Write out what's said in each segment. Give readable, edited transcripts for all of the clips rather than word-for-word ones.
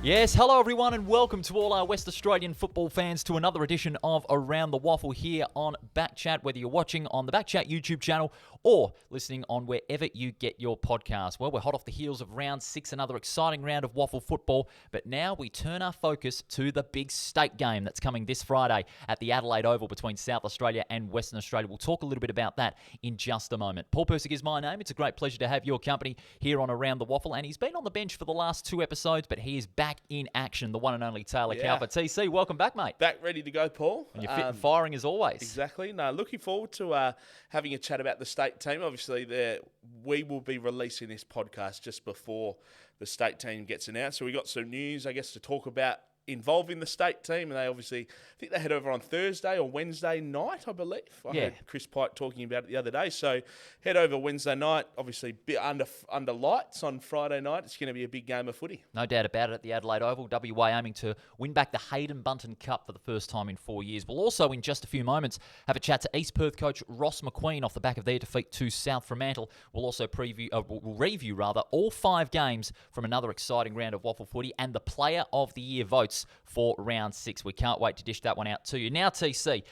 Yes, hello everyone and welcome to all our West Australian football fans to another edition of Around the WAFL here on BackChat, whether you're watching on the BackChat YouTube channel or listening on wherever you get your podcast. Well, we're hot off the heels of round 6, another exciting round of WAFL football, but now we turn our focus to the big state game that's coming this Friday at the Adelaide Oval between South Australia and Western Australia. We'll talk a little bit about that in just a moment. Paul Persick is my name. It's a great pleasure to have your company here on Around the WAFL, and he's been on the bench for the last 2 episodes, but he is back in action, the one and only Taylor Cowper. TC, welcome back, mate. Back ready to go, Paul. And you're fit and firing as always. Exactly. No, looking forward to having a chat about the state team. Obviously, we will be releasing this podcast just before the state team gets announced. So we got some news, I guess, to talk about involving the state team. And they obviously, I think they head over on Thursday or Wednesday night, I believe. I heard Chris Pike talking about it the other day. So head over Wednesday night, obviously bit under lights on Friday night. It's going to be a big game of footy. No doubt about it at the Adelaide Oval. WA aiming to win back the Hayden Bunton Cup for the first time in 4 years. We'll also, in just a few moments, have a chat to East Perth coach Ross McQueen off the back of their defeat to South Fremantle. We'll also we'll review all 5 games from another exciting round of WAFL footy and the Player of the Year votes for round 6. We can't wait to dish that one out to you. Now, TC,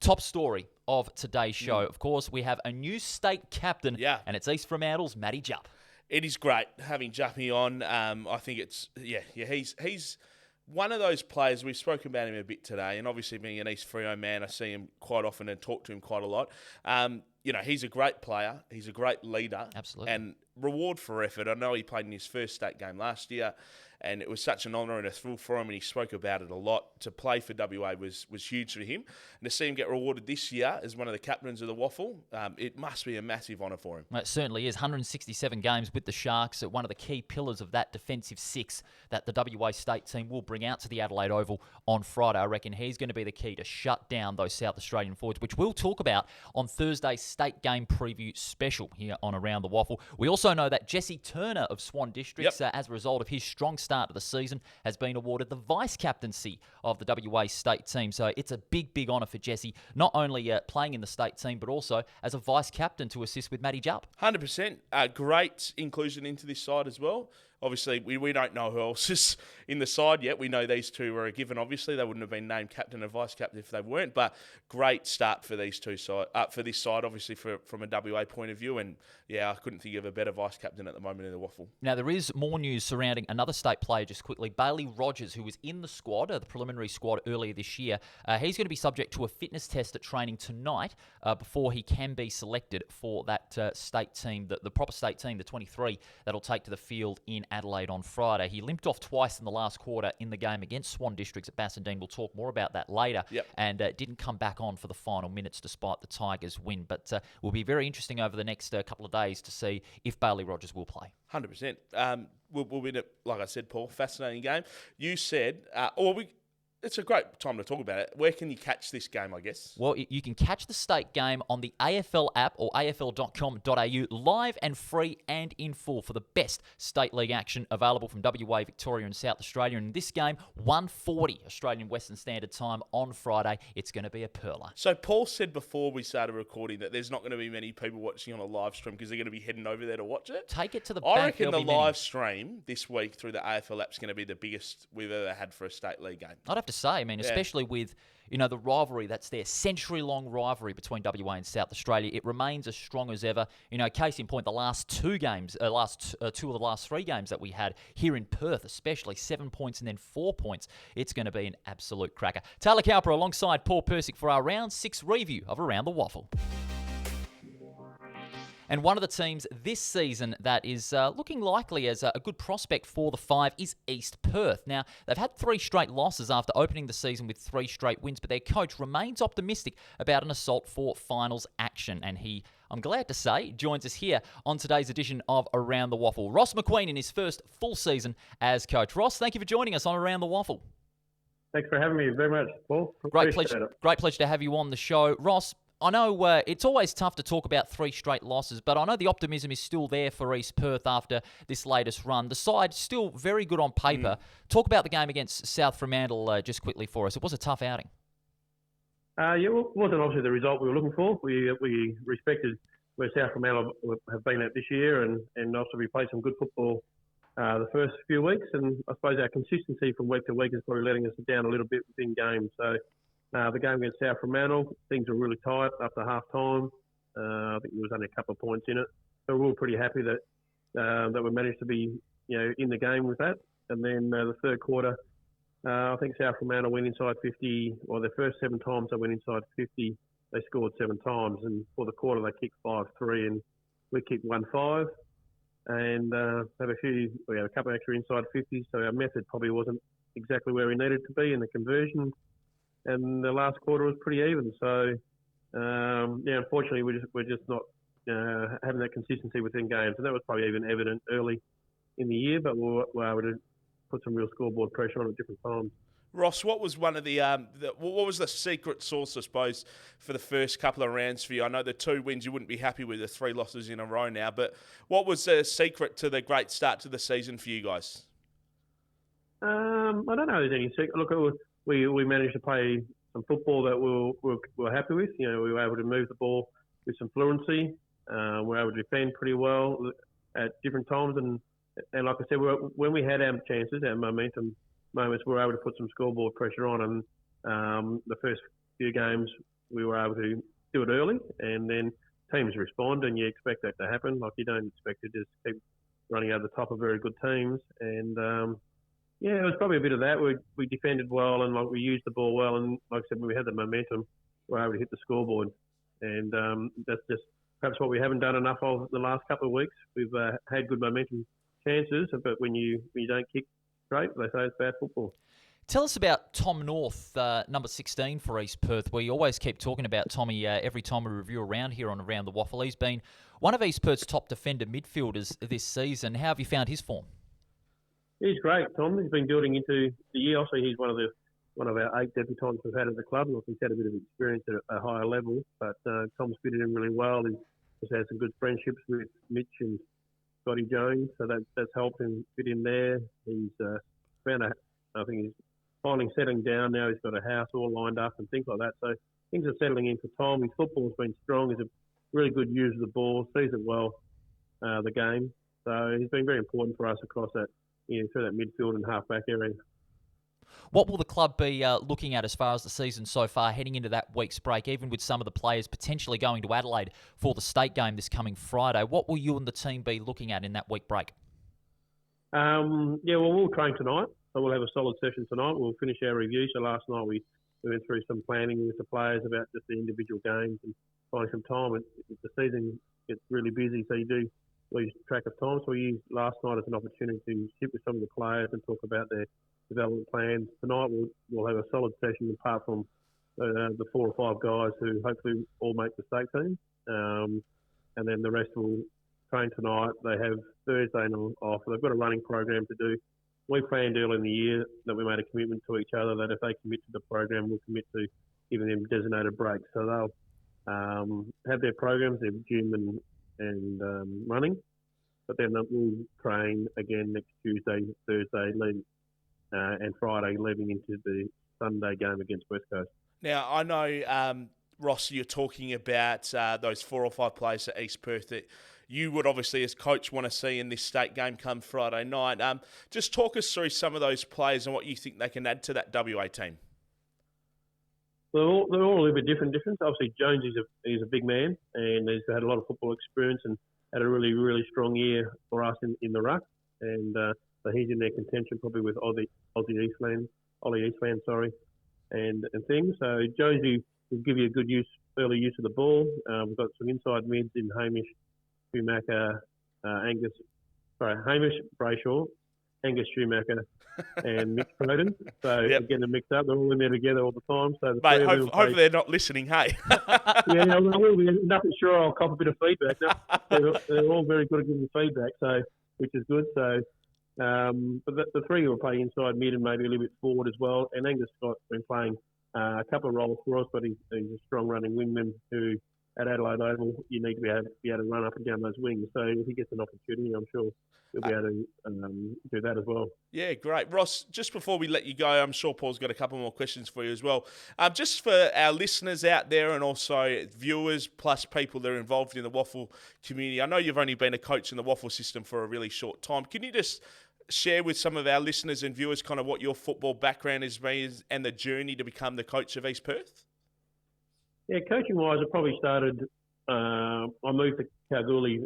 top story of today's show. Of course, we have a new state captain, and it's East Fremantle's Matty Jupp. It is great having Juppy on. I think it's, he's one of those players. We've spoken about him a bit today, and obviously being an East Freo man, I see him quite often and talk to him quite a lot. He's a great player. He's a great leader. Absolutely. And reward for effort. I know he played in his first state game last year, and it was such an honour and a thrill for him, and he spoke about it a lot. To play for WA was huge for him. And to see him get rewarded this year as one of the captains of the WAFL, it must be a massive honour for him. It certainly is. 167 games with the Sharks, one of the key pillars of that defensive 6 that the WA state team will bring out to the Adelaide Oval on Friday. I reckon he's going to be the key to shut down those South Australian forwards, which we'll talk about on Thursday's state game preview special here on Around the WAFL. We also know that Jesse Turner of Swan Districts, as a result of his strong start to the season, has been awarded the vice-captaincy of the WA state team. So it's a big, big honour for Jesse, not only playing in the state team, but also as a vice-captain to assist with Matty Jupp. 100%. Great inclusion into this side as well. Obviously, we don't know who else is in the side yet. We know these two were a given. Obviously, they wouldn't have been named captain and vice captain if they weren't. But great start for these two for this side, obviously from a WA point of view. And I couldn't think of a better vice captain at the moment in the WAFL. Now there is more news surrounding another state player. Just quickly, Bailey Rogers, who was in the squad, the preliminary squad earlier this year. He's going to be subject to a fitness test at training tonight before he can be selected for that state team, the proper state team, the 23 that'll take to the field in Adelaide on Friday. He limped off twice in the last quarter in the game against Swan Districts at Bassendean. We'll talk more about that later. And didn't come back on for the final minutes despite the Tigers' win. But will be very interesting over the next couple of days to see if Bailey Rogers will play. 100%. We'll win it, like I said, Paul. Fascinating game. You said, it's a great time to talk about it. Where can you catch this game, I guess? Well, you can catch the state game on the AFL app or afl.com.au, live and free and in full for the best state league action available from WA, Victoria and South Australia. And in this game, 1:40 Australian Western Standard Time on Friday. It's going to be a pearler. So Paul said before we started recording that there's not going to be many people watching on a live stream because they're going to be heading over there to watch it. Take it to the I bank. reckon the live stream this week through the AFL app is going to be the biggest we've ever had for a state league game. I'd have to say, I mean, especially with, the rivalry that's there, century-long rivalry between WA and South Australia. It remains as strong as ever. Case in point, the last 2 games, two of the last 3 games that we had here in Perth, especially 7 points and then 4 points. It's going to be an absolute cracker. Taylor Cowper alongside Paul Persick for our round 6 review of Around the WAFL. And one of the teams this season that is looking likely as a good prospect for the 5 is East Perth. Now, they've had 3 straight losses after opening the season with 3 straight wins, but their coach remains optimistic about an assault for finals action. And he, I'm glad to say, joins us here on today's edition of Around the WAFL. Ross McQueen in his first full season as coach. Ross, thank you for joining us on Around the WAFL. Thanks for having me very much, Paul. Great pleasure to have you on the show. Ross, I know it's always tough to talk about 3 straight losses, but I know the optimism is still there for East Perth after this latest run. The side's still very good on paper. Talk about the game against South Fremantle just quickly for us. It was a tough outing. It wasn't obviously the result we were looking for. We respected where South Fremantle have been at this year, and also we played some good football the first few weeks, and I suppose our consistency from week to week is probably letting us down a little bit within games. So the game against South Fremantle, things were really tight after half time. I think there was only a couple of points in it, so we're all pretty happy that we managed to be in the game with that. And then the third quarter, I think South Fremantle went inside 50. Well, their first 7 times they went inside 50, they scored 7 times, and for the quarter they kicked 5-3, and we kicked 1-5. And we had a couple of extra inside 50s, so our method probably wasn't exactly where we needed to be in the conversion. And the last quarter was pretty even. So, unfortunately, we're just not having that consistency within games. And that was probably even evident early in the year, but we were able to put some real scoreboard pressure on at different times. Ross, what was one of what was the secret sauce, I suppose, for the first couple of rounds for you? I know the 2 wins you wouldn't be happy with, the 3 losses in a row now, but what was the secret to the great start to the season for you guys? I don't know if there's any secret. Look, we managed to play some football that we were happy with. We were able to move the ball with some fluency. We were able to defend pretty well at different times, and like I said, when we had our chances, our momentum moments, we were able to put some scoreboard pressure on. And the first few games, we were able to do it early, and then teams respond, and you expect that to happen. Like, you don't expect to just keep running over the top of very good teams. And it was probably a bit of that. We defended well, and we used the ball well, and like I said, when we had the momentum, we were able to hit the scoreboard. And that's just perhaps what we haven't done enough of the last couple of weeks. We've had good momentum chances, but when you don't kick straight, they say it's bad football. Tell us about Tom North, number 16 for East Perth. We always keep talking about Tommy every time we review around here on Around the WAFL. He's been one of East Perth's top defender midfielders this season. How have you found his form? He's great, Tom. He's been building into the year. Also, he's one of our 8 debutants we've had at the club. He's had a bit of experience at a higher level, but Tom's fitted in really well. He's had some good friendships with Mitch and Scotty Jones, so that's helped him fit in there. He's I think he's finally settling down now. He's got a house all lined up and things like that. So things are settling in for Tom. His football's been strong. He's a really good user of the ball, sees it well, the game. So he's been very important for us across that, through that midfield and half-back area. What will the club be looking at as far as the season so far, heading into that week's break, even with some of the players potentially going to Adelaide for the state game this coming Friday? What will you and the team be looking at in that week break? We'll train tonight. So we'll have a solid session tonight. We'll finish our review. So last night we went through some planning with the players about just the individual games and finding some time. The season gets really busy, so you do lose track of time. So we used last night as an opportunity to sit with some of the players and talk about their development plans. Tonight we'll have a solid session apart from the 4 or 5 guys who hopefully all make the state team. And then the rest will train tonight. They have Thursday off. They've got a running program to do. We planned early in the year that we made a commitment to each other that if they commit to the program, we'll commit to giving them designated breaks. So they'll have their programs, their gym and running, but then we'll train again next Tuesday, Thursday, and Friday, leading into the Sunday game against West Coast. Now, I know, Ross, you're talking about those 4 or 5 players at East Perth that you would obviously, as coach, want to see in this state game come Friday night. Just talk us through some of those players and what you think they can add to that WA team. They're all a little bit different. Obviously, Jones is a big man, and he's had a lot of football experience and had a really, really strong year for us in the ruck. And so he's in their contention probably with Ollie Eastland, and things. So Jonesy will give you a good early use of the ball. We've got some inside mids in Hamish Schumacher, Hamish Brayshaw, Angus Schumacher, and Mitch Croden. So getting them mixed up, they're all in there together all the time. So mate, hopefully they're not listening, hey? Yeah, we'll be nothing sure. I'll cop a bit of feedback. They're all very good at giving feedback, so which is good. So, but the 3 will play inside mid and maybe a little bit forward as well. And Angus Scott's been playing a couple of roles for us, but he's a strong running wingman who at Adelaide Oval, you need to be able to run up and down those wings. So if he gets an opportunity, I'm sure he'll be able to do that as well. Yeah, great. Ross, just before we let you go, I'm sure Paul's got a couple more questions for you as well. Just for our listeners out there and also viewers plus people that are involved in the WAFL community, I know you've only been a coach in the WAFL system for a really short time. Can you just share with some of our listeners and viewers kind of what your football background has been and the journey to become the coach of East Perth? Yeah, coaching-wise, I probably started. I moved to Kalgoorlie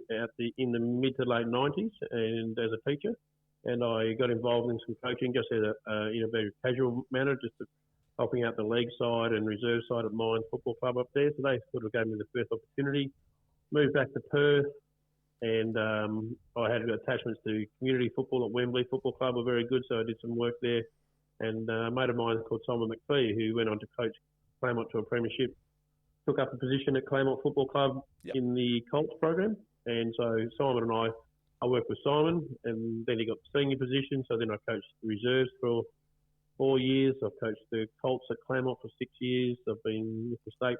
in the mid to late 90s, and as a teacher, and I got involved in some coaching just in a very casual manner, just helping out the league side and reserve side of Mine Football Club up there. So they sort of gave me the first opportunity. Moved back to Perth, and I had attachments to community football at Wembley Football Club, were very good, so I did some work there. And a mate of mine called Simon McQueen, who went on to coach Claremont to a premiership, took up a position at Claremont Football Club in the Colts program. And so Simon and I worked with Simon, and then he got the senior position. So then I coached the reserves for 4 years. I've coached the Colts at Claremont for 6 years. I've been with the state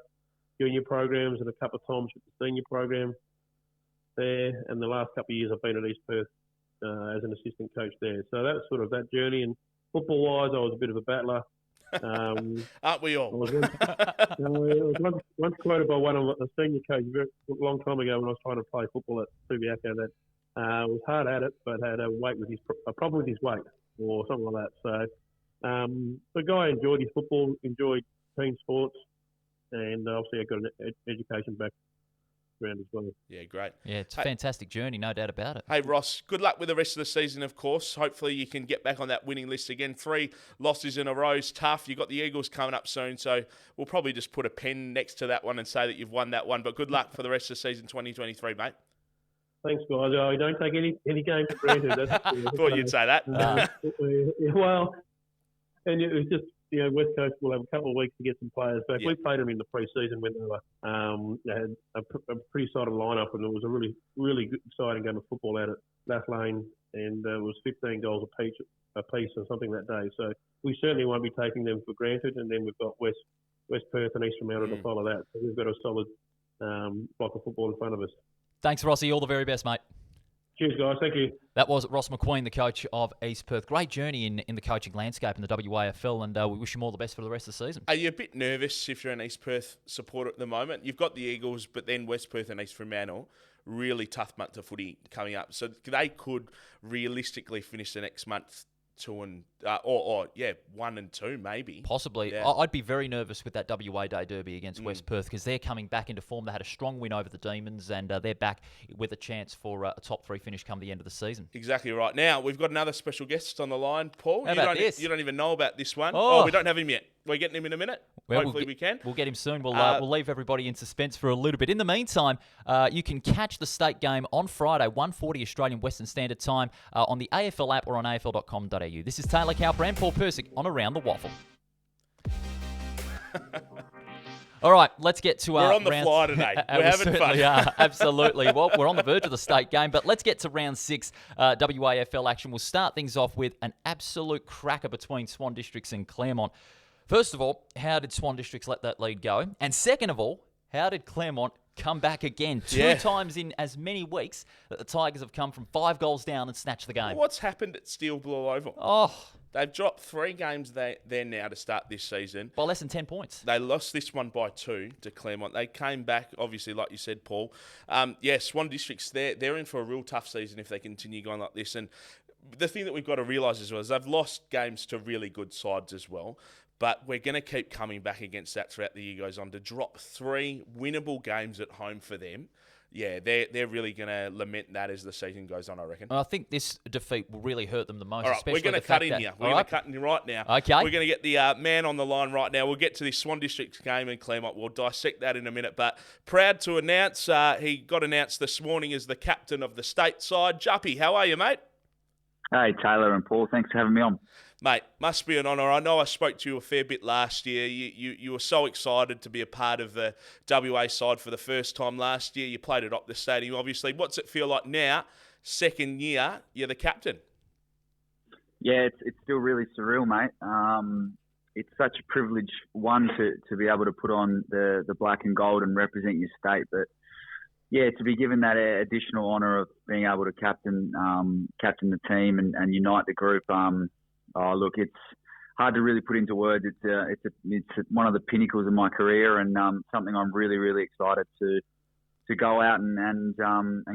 junior programs and a couple of times with the senior program there. And the last couple of years I've been at East Perth as an assistant coach there. So that's sort of that journey. And football-wise, I was a bit of a battler. Aren't we all? I was once quoted by one of a senior coach a long time ago when I was trying to play football at Subiaco that was hard at it, but had a problem with his weight or something like that. So the guy enjoyed his football, enjoyed team sports, and obviously I got an education background as well. Yeah, great. Yeah, it's a fantastic journey, no doubt about it. Hey, Ross, good luck with the rest of the season, of course. Hopefully you can get back on that winning list again. 3 losses in a row is tough. You've got the Eagles coming up soon, so we'll probably just put a pen next to that one and say that you've won that one. But good luck for the rest of the season 2023, mate. Thanks, guys. I don't take any game for granted. Thought you'd say that. Well, and it was just, West Coast will have a couple of weeks to get some players back. We played them in the pre-season when they had a pretty solid lineup, and it was a really, really good, exciting game of football out at Lath Lane, and it was 15 goals apiece or something that day. So we certainly won't be taking them for granted. And then we've got West Perth and East Fremantle to follow that. So we've got a solid block of football in front of us. Thanks, Rossi. All the very best, mate. Cheers, guys. Thank you. That was Ross McQueen, the coach of East Perth. Great journey in the coaching landscape in the WAFL, and we wish him all the best for the rest of the season. Are you a bit nervous if you're an East Perth supporter at the moment? You've got the Eagles, but then West Perth and East Fremantle, really tough month of footy coming up. So they could realistically finish the next month 1 and 2 maybe. Possibly. Yeah. I'd be very nervous with that WA Day Derby against West Perth because they're coming back into form. They had a strong win over the Demons, and they're back with a chance for a top 3 finish come the end of the season. Exactly right. Now, we've got another special guest on the line, Paul. How about this? You don't even know about this one. Oh. We don't have him yet. We're getting him in a minute. Well, Hopefully we can. We'll get him soon. We'll leave everybody in suspense for a little bit. In the meantime, you can catch the state game on Friday, 1:40 Australian Western Standard Time on the AFL app or on afl.com.au. This is Taylor Cowbrand, Paul Persick on Around the Waffle. All right, let's get to We're on the fly today. We're having fun. Yeah, absolutely. Well, we're on the verge of the state game, but let's get to round 6 WAFL action. We'll start things off with an absolute cracker between Swan Districts and Claremont. First of all, how did Swan Districts let that lead go? And second of all, how did Claremont come back again? 2 times in as many weeks that the Tigers have come from 5 goals down and snatched the game. What's happened at Steel Blue Oval? Oh, They've dropped 3 games there now to start this season. by less than 10 points. They lost this one by 2 to Claremont. They came back, obviously, like you said, Paul. Swan Districts, they're in for a real tough season if they continue going like this. And the thing that we've got to realise as well is they've lost games to really good sides as well. But we're going to keep coming back against that throughout the year goes on. To drop 3 winnable games at home for them, they're really going to lament that as the season goes on, I reckon. I think this defeat will really hurt them the most. All right, we're going to cut in here. We're going to cut in right now. Okay. We're going to get the man on the line right now. We'll get to this Swan Districts game in Claremont. We'll dissect that in a minute. But proud to announce, he got announced this morning as the captain of the state side. Juppy, how are you, mate? Hey, Taylor and Paul. Thanks for having me on. Mate, must be an honour. I know I spoke to you a fair bit last year. You were so excited to be a part of the WA side for the first time last year. You played at Optus Stadium, obviously. What's it feel like now, second year, you're the captain? Yeah, it's still really surreal, mate. it's such a privilege, one, to be able to put on the black and gold and represent your state, but yeah, to be given that additional honour of being able to captain the team and unite the group. Look, it's hard to really put into words. It's one of the pinnacles of my career, and something I'm really, really excited to go out and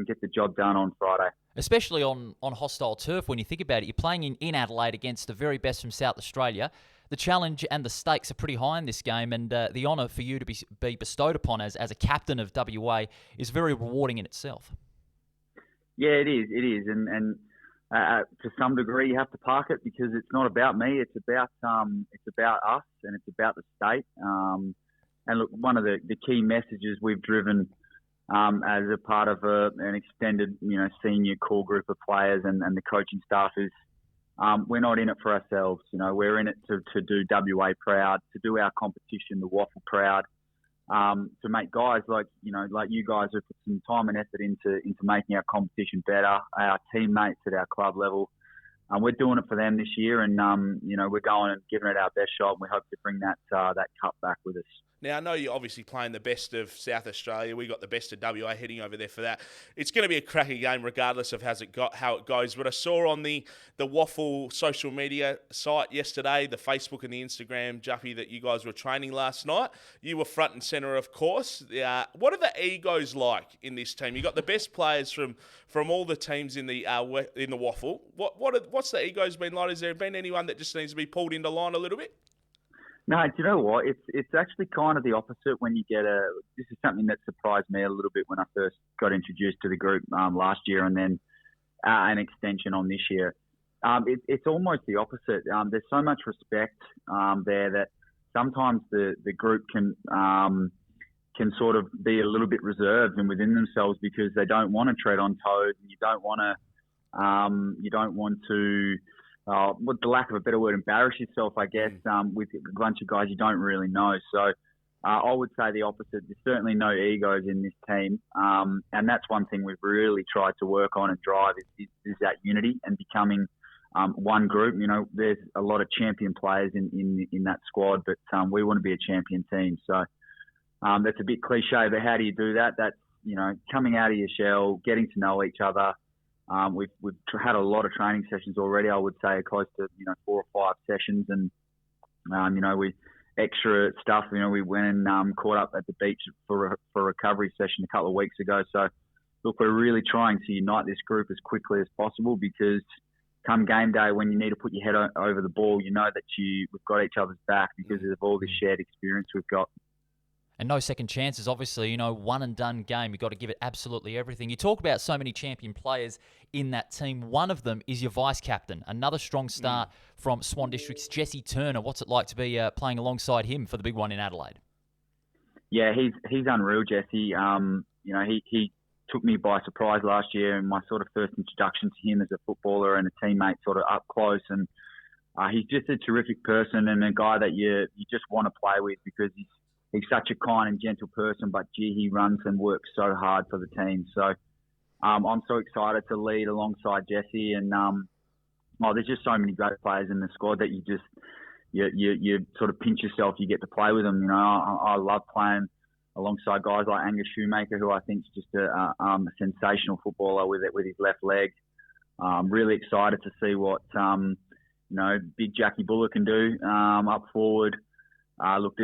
get the job done on Friday. Especially on hostile turf, when you think about it. You're playing in Adelaide against the very best from South Australia. The challenge and the stakes are pretty high in this game, and the honour for you to be bestowed upon as a captain of WA is very rewarding in itself. Yeah, it is. It is, and to some degree, you have to park it because it's not about me. It's about us, and it's about the state. And look, one of the key messages we've driven as a part of an extended, senior core group of players and the coaching staff is we're not in it for ourselves. We're in it to do WA proud, to do our competition, the WAFL proud, to make guys like you guys who put some time and effort into making our competition better, our teammates at our club level. We're doing it for them this year, and we're going and giving it our best shot, and we hope to bring that cup back with us. Now, I know you're obviously playing the best of South Australia. We got the best of WA heading over there for that. It's going to be a cracking game regardless of how it goes. But I saw on the WAFL social media site yesterday, the Facebook and the Instagram, Juppy, that you guys were training last night. You were front and centre, of course. What are the egos like in this team? You got the best players from all the teams in the WAFL. What's the egos been like? Has there been anyone that just needs to be pulled into line a little bit? No, do you know what? It's actually kind of the opposite when you get this is something that surprised me a little bit when I first got introduced to the group last year, and then an extension on this year. It's almost the opposite. There's so much respect there that sometimes the group can sort of be a little bit reserved and within themselves because they don't want to tread on toes, and you don't want to with the lack of a better word, embarrass yourself, I guess, with a bunch of guys you don't really know. So I would say the opposite. There's certainly no egos in this team. And that's one thing we've really tried to work on and drive is that unity and becoming one group. There's a lot of champion players in that squad, but we want to be a champion team. So that's a bit cliche, but how do you do that? That's, coming out of your shell, getting to know each other. We've had a lot of training sessions already. I would say close to 4 or 5 sessions, and we extra stuff. We went and caught up at the beach for a recovery session a couple of weeks ago. So look, we're really trying to unite this group as quickly as possible because come game day, when you need to put your head over the ball, you know that we've got each other's back because of all this shared experience we've got. And no second chances, obviously, one and done game. You've got to give it absolutely everything. You talk about so many champion players in that team. One of them is your vice captain, another strong start from Swan District's Jesse Turner. What's it like to be playing alongside him for the big one in Adelaide? Yeah, he's unreal, Jesse. He took me by surprise last year in my sort of first introduction to him as a footballer and a teammate sort of up close. And he's just a terrific person and a guy that you just want to play with because he's such a kind and gentle person, but gee, he runs and works so hard for the team. So I'm so excited to lead alongside Jesse. And there's just so many great players in the squad that you sort of pinch yourself. You get to play with them. I love playing alongside guys like Angus Shoemaker, who I think is just a sensational footballer with his left leg. Really excited to see what big Jackie Buller can do up forward. Look,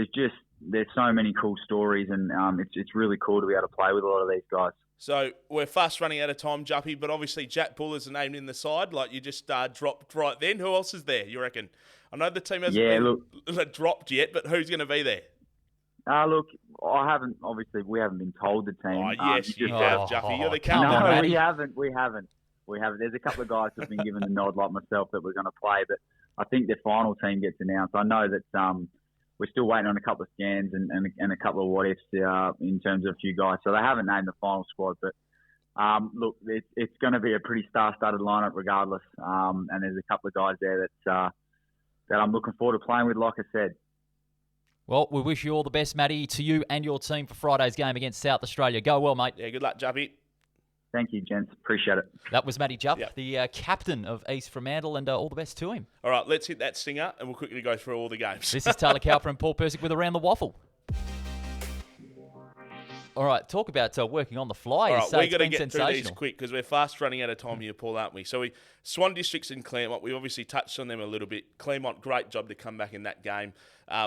there's so many cool stories, and it's really cool to be able to play with a lot of these guys. So we're fast running out of time, Juppy, but obviously Jack Buller's named in the side, like you just dropped right then. Who else is there, you reckon? I know the team hasn't been dropped yet, but who's going to be there? Look, we haven't been told the team. Oh, yes, you have, Juppy. You're the captain. No, we haven't. There's a couple of guys who've been given the nod, like myself, that we're going to play, but I think the final team gets announced. I know that we're still waiting on a couple of scans and a couple of what-ifs in terms of a few guys. So they haven't named the final squad. But, look, it's going to be a pretty star-studded lineup regardless. And there's a couple of guys there that I'm looking forward to playing with, like I said. Well, we wish you all the best, Matty, to you and your team for Friday's game against South Australia. Go well, mate. Yeah, good luck, Juppy. Thank you, gents. Appreciate it. That was Matty Jupp, Yep. the captain of East Fremantle, and all the best to him. All right, let's hit that stinger and we'll quickly go through all the games. This is Taylor Cowper and Paul Persick with Around the Waffle. All right, talk about working on the fly. All You right, say we're it's going to been get through these sensational. quick because we're fast running out of time here, Paul, aren't we? So Swan Districts and Claremont, we obviously touched on them a little bit. Claremont, great job to come back in that game.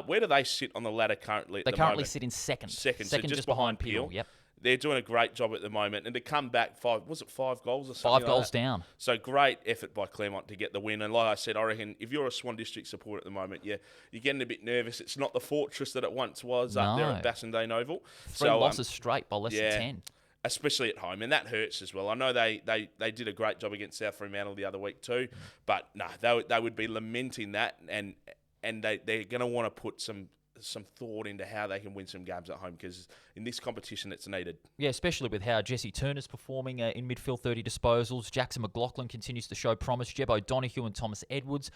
Where do they sit on the ladder currently at They the currently moment? sit in second. Second, so just behind behind Peel. Yep. They're doing a great job at the moment. And to come back 5 goals or something? 5 like goals that? down. So great effort by Claremont to get the win. And like I said, I reckon if you're a Swan District supporter at the moment, you're getting a bit nervous. It's not the fortress that it once was up there at Bassendean Oval. 3 losses straight by less than 10. Especially at home, and that hurts as well. I know they did a great job against South Fremantle the other week too, but no, they would be lamenting that, and they're going to want to put some thought into how they can win some games at home, because in this competition it's needed. Yeah, especially with how Jesse Turner's performing in midfield 30 disposals. Jackson McLaughlin continues to show promise. Jeb O'Donoghue and Thomas Edwards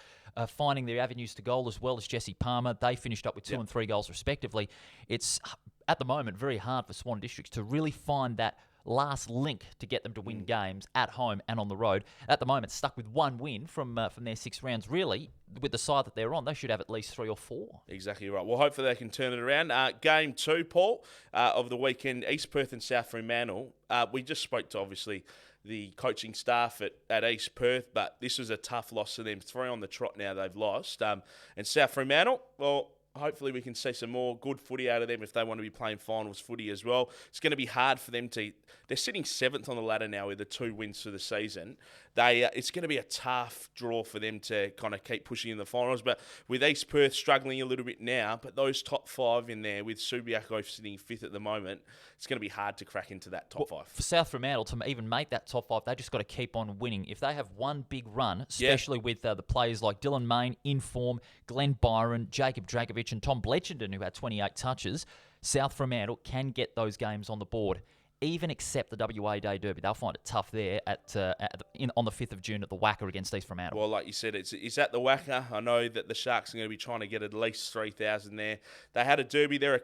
finding their avenues to goal, as well as Jesse Palmer. They finished up with 2 and 3 goals respectively. It's, at the moment, very hard for Swan Districts to really find that last link to get them to win games at home and on the road. At the moment, stuck with 1 win from their 6 rounds. Really, with the side that they're on, they should have at least 3 or 4. Exactly right. Well, hopefully they can turn it around. Game 2, Paul, of the weekend, East Perth and South Fremantle. We just spoke to, obviously, the coaching staff at East Perth, but this was a tough loss for them. 3 on the trot now they've lost. And South Fremantle, well, hopefully we can see some more good footy out of them if they want to be playing finals footy as well. It's going to be hard for them to... They're sitting 7th on the ladder now with the 2 wins for the season. It's going to be a tough draw for them to kind of keep pushing in the finals. But with East Perth struggling a little bit now, but those top 5 in there with Subiaco sitting 5th at the moment, it's going to be hard to crack into that top 5. For South Fremantle to even make that top 5, they just got to keep on winning. If they have one big run, especially with the players like Dylan Main in form, Glenn Byron, Jacob Dragovic and Tom Bletchenden, who had 28 touches, South Fremantle can get those games on the board. Even accept the WA Day Derby. They'll find it tough there on the 5th of June at the WACA against East Fremantle. Well, like you said, it's at the WACA. I know that the Sharks are going to be trying to get at least 3,000 there. They had a derby there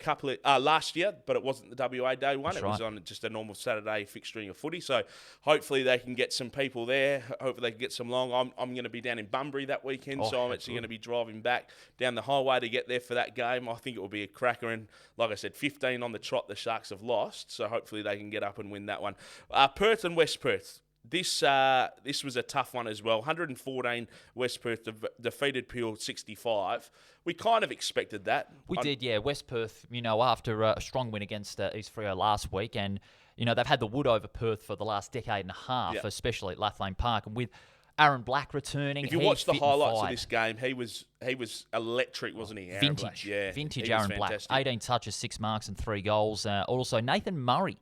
last year, but it wasn't the WA Day one. That's it was on just a normal Saturday fixturing of footy. So hopefully they can get some people there. Hopefully they can get some long. I'm going to be down in Bunbury that weekend, so I'm actually going to be driving back down the highway to get there for that game. I think it will be a cracker. And like I said, 15 on the trot the Sharks have lost, so hopefully they can get up and win that one. Perth and West Perth. This was a tough one as well. 114 West Perth defeated Peel 65. We kind of expected that. We did, yeah. West Perth, after a strong win against East Freo last week, and they've had the wood over Perth for the last decade and a half, especially at Lathlane Park, and with Aaron Black returning. If you watch the highlights of this game, he was electric, wasn't he? Aaron Black? Vintage Aaron Black. 18 touches, 6 marks and 3 goals. Also, Nathan Murray.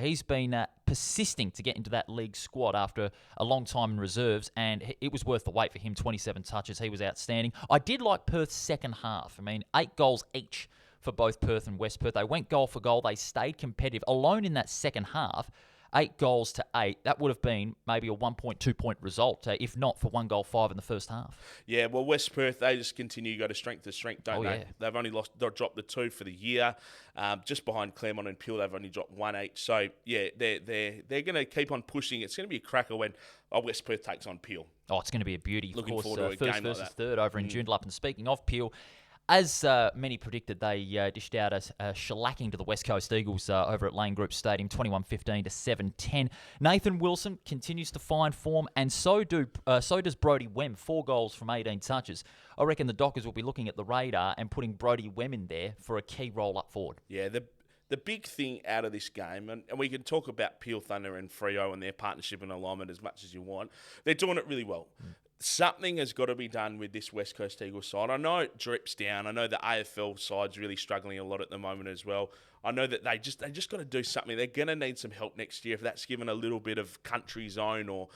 He's been persisting to get into that league squad after a long time in reserves, and it was worth the wait for him. 27 touches. He was outstanding. I did like Perth's second half. 8 goals each for both Perth and West Perth. They went goal for goal. They stayed competitive. Alone in that second half, 8 goals to 8. That would have been maybe a 1.2 point result, if not for 1 goal 5 in the first half. Yeah, well, West Perth, they just continue to go to strength, don't they? Yeah. They've only dropped the 2 for the year. Just behind Claremont and Peel, they've only dropped 1 each. So, yeah, they're going to keep on pushing. It's going to be a cracker when West Perth takes on Peel. Oh, it's going to be a beauty. Looking of course, forward to a first game like versus that. third over in Joondalup. And speaking of Peel, as many predicted, they dished out a shellacking to the West Coast Eagles over at Lane Group Stadium, 21-15 to 7-10. Nathan Wilson continues to find form, and so does Brody Wem, 4 goals from 18 touches. I reckon the Dockers will be looking at the radar and putting Brody Wem in there for a key role up forward. Yeah, the big thing out of this game, and we can talk about Peel Thunder and Freo and their partnership and alignment as much as you want, they're doing it really well. Something has got to be done with this West Coast Eagles side. I know it drips down. I know the AFL side's really struggling a lot at the moment as well. I know that they just got to do something. They're going to need some help next year if that's given a little bit of country zone or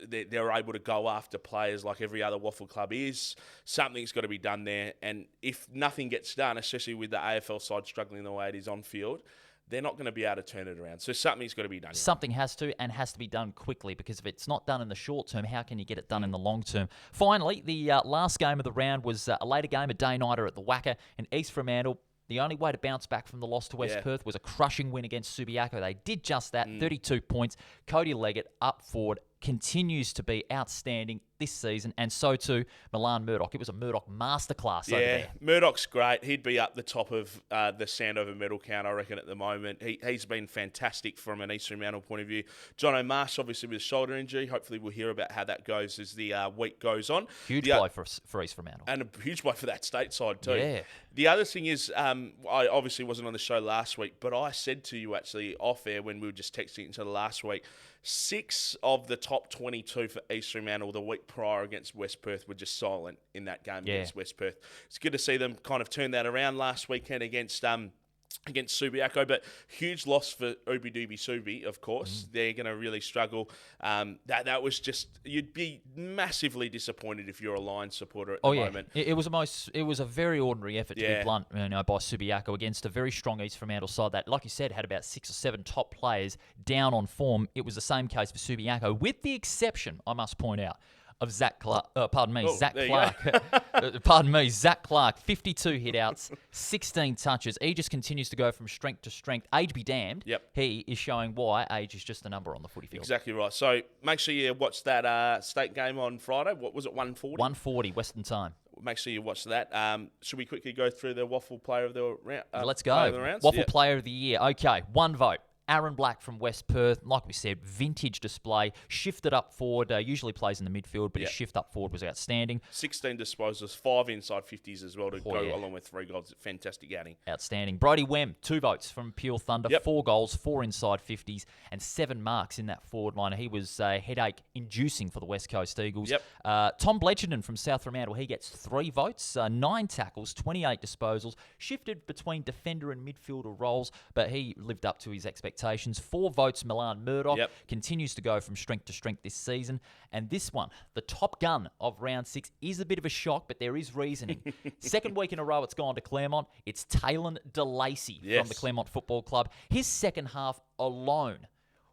they're able to go after players like every other waffle club is. Something's got to be done there. And if nothing gets done, especially with the AFL side struggling the way it is on field, they're not going to be able to turn it around. So something's got to be done. Something has to be done quickly, because if it's not done in the short term, how can you get it done in the long term? Finally, the last game of the round was a later game, a day-nighter at the WACA, and East Fremantle The only way to bounce back from the loss to West Perth was a crushing win against Subiaco. They did just that, 32 points. Cody Leggett up forward continues to be outstanding this season, and so too Milan Murdoch. It was a Murdoch masterclass over there. Murdoch's great. He'd be up the top of the Sandover medal count, I reckon, at the moment. He's been fantastic from an East Fremantle point of view. John O'Marsh, obviously, with a shoulder injury. Hopefully we'll hear about how that goes as the week goes on. Huge blow for East Fremantle. And a huge blow for that stateside too. Yeah. The other thing is, I obviously wasn't on the show last week, but I said to you actually off air when we were just texting each other last week, 6 of the top 22 for East Fremantle the week prior against West Perth were just silent in that game against West Perth. It's good to see them kind of turn that around last weekend against Subiaco, but huge loss for Ubi Dubi Subi, of course. They're going to really struggle. That was just, you'd be massively disappointed if you're a Lions supporter at the moment. It was a very ordinary effort, to be blunt, by Subiaco against a very strong East Fremantle side that, like you said, had about 6 or 7 top players down on form. It was the same case for Subiaco, with the exception, I must point out, of Zach Clark. Zach Clark, 52 hitouts, 16 touches. He just continues to go from strength to strength. Age be damned. Yep. He is showing why age is just a number on the footy field. Exactly right. So make sure you watch that state game on Friday. What was it, 1:40? 1:40 Western time. Make sure you watch that. Should we quickly go through the WAFL player of the round? Let's go. WAFL player of the year. Okay, 1 vote. Aaron Black from West Perth, like we said, vintage display, shifted up forward, usually plays in the midfield, but his shift up forward was outstanding. 16 disposals, 5 inside 50s as well to go along with 3 goals. Fantastic outing. Outstanding. Brody Wem, 2 votes from Pure Thunder, 4 goals, 4 inside 50s, and 7 marks in that forward line. He was headache-inducing for the West Coast Eagles. Tom Bletcherton from South Fremantle, he gets 3 votes, 9 tackles, 28 disposals, shifted between defender and midfielder roles, but he lived up to his expectations. 4 votes, Milan Murdoch, continues to go from strength to strength this season. And this one, the top gun of round 6, is a bit of a shock, but there is reasoning. Second week in a row it's gone to Claremont. It's Taylon DeLacy from the Claremont Football Club. His second half alone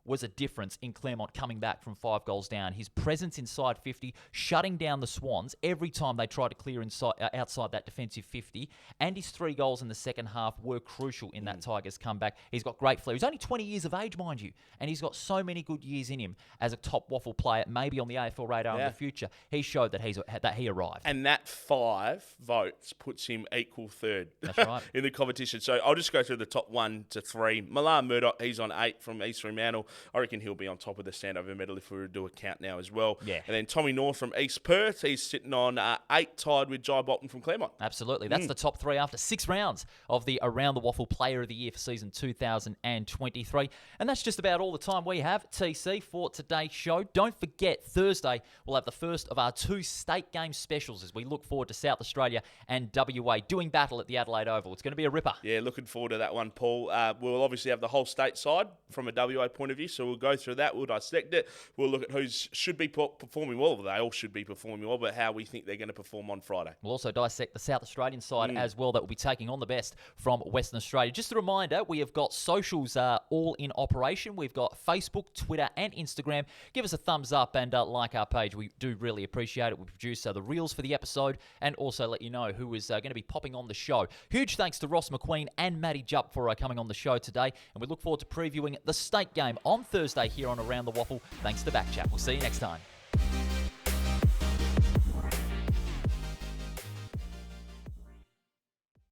was a difference in Claremont coming back from 5 goals down. His presence inside 50, shutting down the Swans every time they tried to clear outside that defensive 50, and his 3 goals in the second half were crucial in that Tigers comeback. He's got great flair. He's only 20 years of age, mind you, and he's got so many good years in him as a top WAFL player, maybe on the AFL radar in the future. He showed that he arrived. And that 5 votes puts him equal third. That's right. in the competition. So I'll just go through the top 1 to 3. Milan Murdoch, he's on 8 from East Fremantle. I reckon he'll be on top of the Sandover medal if we were to do a count now as well. Yeah. And then Tommy North from East Perth, he's sitting on 8, tied with Jai Bolton from Claremont. Absolutely. That's the top 3 after 6 rounds of the Around the WAFL Player of the Year for season 2023. And that's just about all the time we have, TC, for today's show. Don't forget, Thursday, we'll have the first of our 2 state game specials as we look forward to South Australia and WA doing battle at the Adelaide Oval. It's going to be a ripper. Yeah, looking forward to that one, Paul. We'll obviously have the whole state side from a WA point of view, so we'll go through that. We'll dissect it. We'll look at who should be performing well. They all should be performing well, but how we think they're going to perform on Friday. We'll also dissect the South Australian side as well that will be taking on the best from Western Australia. Just a reminder, we have got socials all in operation. We've got Facebook, Twitter and Instagram. Give us a thumbs up and like our page. We do really appreciate it. We produce the reels for the episode and also let you know who is going to be popping on the show. Huge thanks to Ross McQueen and Matty Jupp for coming on the show today. And we look forward to previewing the state game on Thursday here on Around the WAFL. Thanks to BackChat. We'll see you next time.